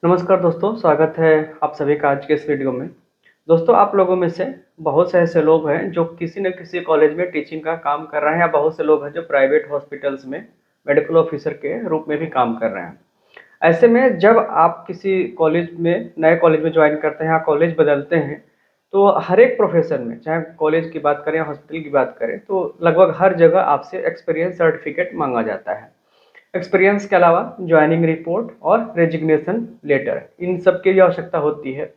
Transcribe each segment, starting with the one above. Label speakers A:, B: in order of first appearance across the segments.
A: नमस्कार दोस्तों, स्वागत है आप सभी का आज के इस वीडियो में। दोस्तों, आप लोगों में से बहुत से ऐसे लोग हैं जो किसी न किसी कॉलेज में टीचिंग का काम कर रहे हैं, या बहुत से लोग हैं जो प्राइवेट हॉस्पिटल्स में मेडिकल ऑफिसर के रूप में भी काम कर रहे हैं। ऐसे में जब आप किसी कॉलेज में नए कॉलेज में ज्वाइन करते हैं या कॉलेज बदलते हैं, तो हर एक प्रोफेशन में, चाहे कॉलेज की बात करें या हॉस्पिटल की बात करें, तो लगभग हर जगह आपसे एक्सपीरियंस सर्टिफिकेट मांगा जाता है। एक्सपीरियंस के अलावा ज्वाइनिंग रिपोर्ट और रेजिग्नेशन लेटर, इन सब की भी आवश्यकता होती है।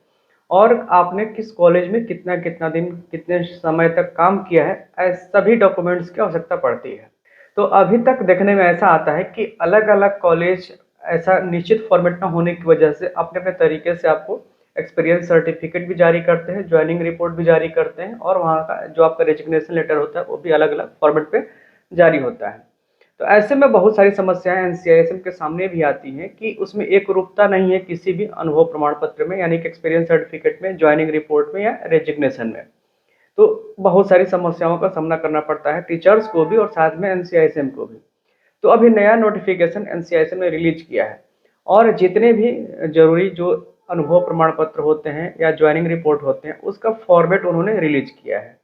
A: और आपने किस कॉलेज में कितना कितना दिन कितने समय तक काम किया है, ऐसे सभी डॉक्यूमेंट्स की आवश्यकता पड़ती है। तो अभी तक देखने में ऐसा आता है कि अलग अलग कॉलेज ऐसा निश्चित फॉर्मेट ना होने की वजह से अपने अपने तरीके से आपको एक्सपीरियंस सर्टिफिकेट भी जारी करते हैं, ज्वाइनिंग रिपोर्ट भी जारी करते हैं, और वहाँ का जो आपका रेजिग्नेशन लेटर होता है वो भी अलग अलग फॉर्मेट पे जारी होता है। तो ऐसे में बहुत सारी समस्याएं एनसीआईएसएम के सामने भी आती हैं कि उसमें एक रूपता नहीं है किसी भी अनुभव प्रमाण पत्र में, यानी कि एक्सपीरियंस सर्टिफिकेट में, ज्वाइनिंग रिपोर्ट में या रेजिग्नेशन में। तो बहुत सारी समस्याओं का सामना करना पड़ता है टीचर्स को भी और साथ में एनसीआईएसएम को भी। तो अभी नया नोटिफिकेशन एनसीआईएसएम ने रिलीज किया है, और जितने भी जरूरी जो अनुभव प्रमाण पत्र होते हैं या ज्वाइनिंग रिपोर्ट होते हैं, उसका फॉर्मेट उन्होंने रिलीज किया है।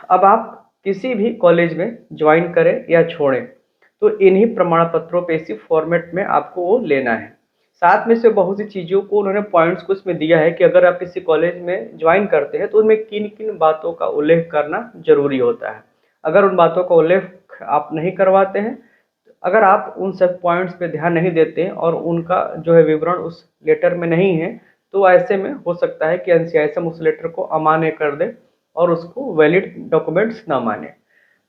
A: अब आप किसी भी कॉलेज में ज्वाइन करें या छोड़ें, तो इन्हीं प्रमाण पत्रों पे इसी फॉर्मेट में आपको वो लेना है। साथ में से बहुत सी चीज़ों को उन्होंने पॉइंट्स को इसमें दिया है कि अगर आप किसी कॉलेज में ज्वाइन करते हैं तो उनमें किन किन बातों का उल्लेख करना जरूरी होता है। अगर उन बातों का उल्लेख आप नहीं करवाते हैं, अगर आप उन सब पॉइंट्स पे ध्यान नहीं देते हैं और उनका जो है विवरण उस लेटर में नहीं है, तो ऐसे में हो सकता है कि एनसीआईएसएम उस लेटर को अमान्य कर दे और उसको वैलिड डॉक्यूमेंट्स ना माने।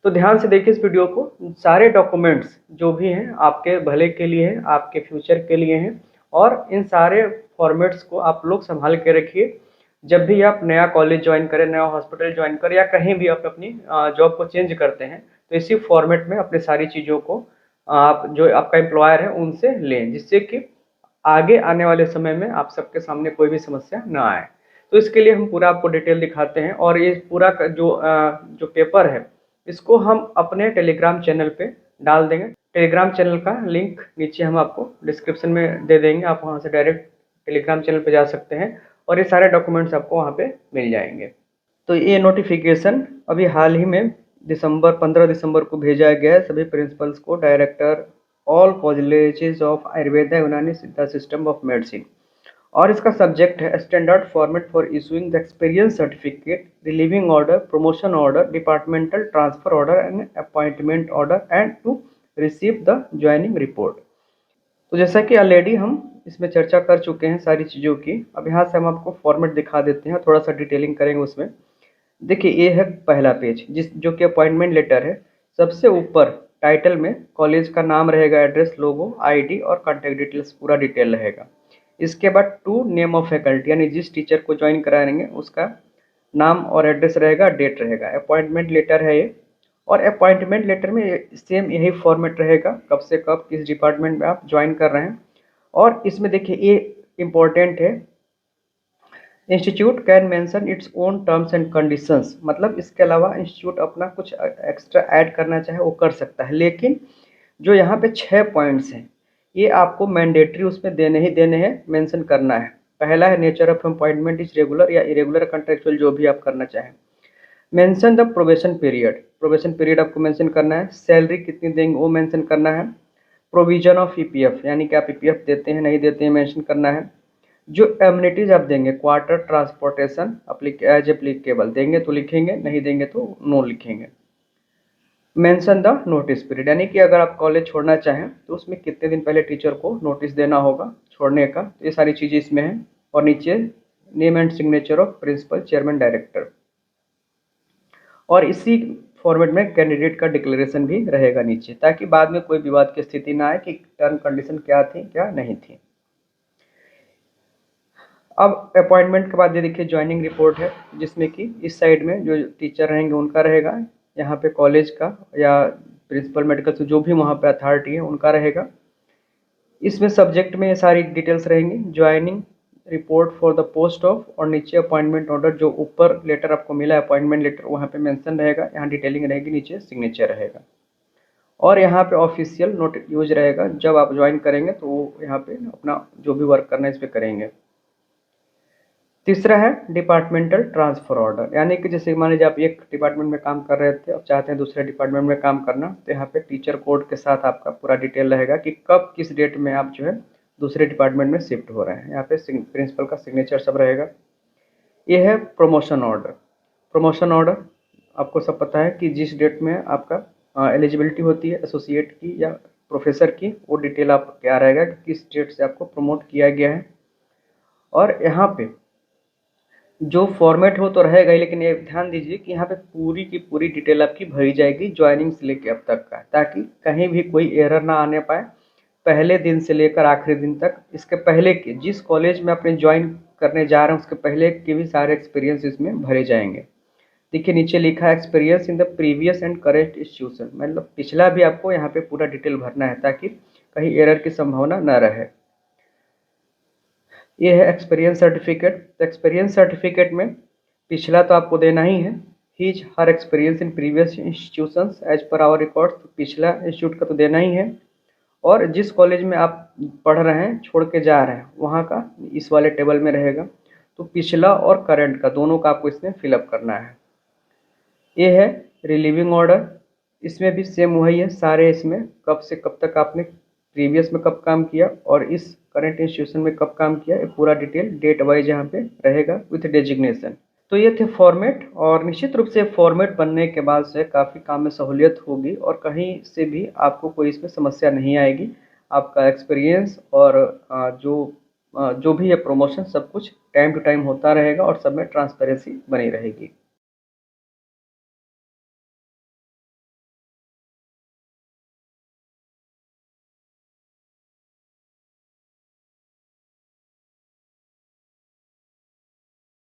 A: तो ध्यान से देखिए इस वीडियो को। सारे डॉक्यूमेंट्स जो भी हैं आपके भले के लिए हैं, आपके फ्यूचर के लिए हैं, और इन सारे फॉर्मेट्स को आप लोग संभाल के रखिए। जब भी आप नया कॉलेज ज्वाइन करें, नया हॉस्पिटल ज्वाइन करें, या कहीं भी आप अपनी जॉब को चेंज करते हैं, तो इसी फॉर्मेट में अपनी सारी चीज़ों को आप जो आपका एम्प्लॉयर है उनसे लें, जिससे कि आगे आने वाले समय में आप सबके सामने कोई भी समस्या ना आए। तो इसके लिए हम पूरा आपको डिटेल दिखाते हैं, और ये पूरा जो पेपर है, इसको हम अपने टेलीग्राम चैनल पे डाल देंगे। टेलीग्राम चैनल का लिंक नीचे हम आपको डिस्क्रिप्शन में दे देंगे, आप वहाँ से डायरेक्ट टेलीग्राम चैनल पे जा सकते हैं, और ये सारे डॉक्यूमेंट्स आपको वहाँ पे मिल जाएंगे। तो ये नोटिफिकेशन अभी हाल ही में 15 दिसंबर को भेजा गया है सभी प्रिंसिपल्स को, director all colleges of Ayurveda Unani Siddha system of medicine. और इसका सब्जेक्ट है standard format for issuing the experience certificate, relieving order, promotion order, departmental transfer order and appointment order, and to receive the joining report. तो जैसा कि already हम इसमें चर्चा कर चुके हैं सारी चीज़ों की, अब यहाँ से हम आपको फॉर्मेट दिखा देते हैं, थोड़ा सा डिटेलिंग करेंगे उसमें। देखिए, ये है पहला पेज जो कि अपॉइंटमेंट लेटर है। सबसे ऊपर टाइटल में कॉलेज का नाम रहेगा, एड्रेस, लोगो, आईडी और कॉन्टैक्ट डिटेल्स, पूरा डिटेल रहेगा। इसके बाद टू नेम ऑफ फैकल्टी, यानी जिस टीचर को ज्वाइन कराएंगे उसका नाम और एड्रेस रहेगा, डेट रहेगा। अपॉइंटमेंट लेटर है ये, और अपॉइंटमेंट लेटर में सेम यही फॉर्मेट रहेगा, कब से कब किस डिपार्टमेंट में आप ज्वाइन कर रहे हैं। और इसमें देखिए ये इम्पोर्टेंट है, institute can mention its own terms and conditions, मतलब इसके अलावा इंस्टीट्यूट अपना कुछ एक्स्ट्रा ऐड करना चाहे वो कर सकता है, लेकिन जो यहाँ पे 6 पॉइंट्स हैं ये आपको मैंडेटरी उसमें देने ही देने हैं, मेंशन करना है। पहला है nature of appointment is regular या इरेगुलर कॉन्ट्रेक्चुअल, जो भी आप करना चाहें। Mention the probation period, probation period आपको मेंशन करना है। सैलरी कितनी देंगे वो मेंशन करना है। प्रोविजन ऑफ ईपीएफ, यानी कि आप ईपीएफ देते हैं नहीं देते हैं मेंशन करना है। जो एमिनिटीज आप देंगे, क्वार्टर, ट्रांसपोर्टेशन एज एप्लीकेबल, देंगे तो लिखेंगे, नहीं देंगे तो नो लिखेंगे। मेंशन द नोटिस पीरियड, यानी कि अगर आप कॉलेज छोड़ना चाहें तो उसमें कितने दिन पहले टीचर को नोटिस देना होगा छोड़ने का, तो ये सारी चीज़ें इसमें हैं। और नीचे name and signature of principal, chairman, director. और इसी फॉर्मेट में कैंडिडेट का डिक्लेरेशन भी रहेगा नीचे, ताकि बाद में कोई विवाद की स्थिति ना आए कि टर्म कंडीशन क्या थी क्या नहीं थी। अब अपॉइंटमेंट के बाद ये देखिए ज्वाइनिंग रिपोर्ट है, जिसमें कि इस साइड में जो टीचर रहेंगे उनका रहेगा, यहाँ पे कॉलेज का या प्रिंसिपल मेडिकल से जो भी वहाँ पे अथॉरिटी है उनका रहेगा। इसमें सब्जेक्ट में ये सारी डिटेल्स रहेंगी, joining report for the post of, और नीचे अपॉइंटमेंट ऑर्डर, जो ऊपर लेटर आपको मिला है अपॉइंटमेंट लेटर वहाँ पे मेंशन रहेगा, यहाँ डिटेलिंग रहेगी, नीचे सिग्नेचर रहेगा। और यहाँ पे ऑफिशियल नोट यूज रहेगा, जब आप ज्वाइन करेंगे तो वो यहाँ पे अपना जो भी वर्क करना है इस पर करेंगे। तीसरा है डिपार्टमेंटल ट्रांसफ़र ऑर्डर, यानी कि जैसे मान लीजिए आप एक डिपार्टमेंट में काम कर रहे थे, अब चाहते हैं दूसरे डिपार्टमेंट में काम करना, तो यहाँ पे टीचर कोड के साथ आपका पूरा डिटेल रहेगा कि कब किस डेट में आप जो है दूसरे डिपार्टमेंट में शिफ्ट हो रहे हैं। यहाँ पे प्रिंसिपल का सिग्नेचर सब रहेगा। ये है प्रमोशन ऑर्डर। प्रमोशन ऑर्डर आपको सब पता है कि जिस डेट में आपका एलिजिबिलिटी होती है एसोसिएट की या प्रोफेसर की, वो डिटेल आप क्या रहेगा कि किस डेट से आपको प्रमोट किया गया है। और यहाँ पे जो फॉर्मेट हो तो रहेगा ही, लेकिन ये ध्यान दीजिए कि यहाँ पे पूरी की पूरी डिटेल आपकी भरी जाएगी ज्वाइनिंग से लेकर अब तक का, ताकि कहीं भी कोई एरर ना आने पाए। पहले दिन से लेकर आखिरी दिन तक, इसके पहले के जिस कॉलेज में अपने ज्वाइन करने जा रहे हैं उसके पहले के भी सारे एक्सपीरियंस इसमें भरे जाएंगे। देखिए नीचे लिखा है experience in the previous and current institution, मतलब पिछला भी आपको यहाँ पे पूरा डिटेल भरना है ताकि कहीं एरर की संभावना न रहे। ये है एक्सपीरियंस सर्टिफिकेट। तो एक्सपीरियंस सर्टिफिकेट में पिछला तो आपको देना ही है, his her experience in previous institutions as per our record, तो पिछला इंस्टीट्यूट का तो देना ही है। और जिस कॉलेज में आप पढ़ रहे हैं छोड़ के जा रहे हैं वहाँ का इस वाले टेबल में रहेगा, तो पिछला और करंट का दोनों का आपको इसमें फिलअप करना है। ये है रिलीविंग ऑर्डर, इसमें भी सेम वही है सारे, इसमें कब से कब तक आपने प्रीवियस में कब काम किया और इस करंट इंस्टीट्यूशन में कब काम किया, ये पूरा डिटेल डेट वाइज यहाँ पे रहेगा विथ डेजिग्नेशन। तो ये थे फॉर्मेट, और निश्चित रूप से फॉर्मेट बनने के बाद से काफ़ी काम में सहूलियत होगी और कहीं से भी आपको कोई इसमें समस्या नहीं आएगी। आपका एक्सपीरियंस और जो भी है प्रमोशन सब कुछ टाइम टू टाइम होता रहेगा और सब में ट्रांसपेरेंसी बनी रहेगी।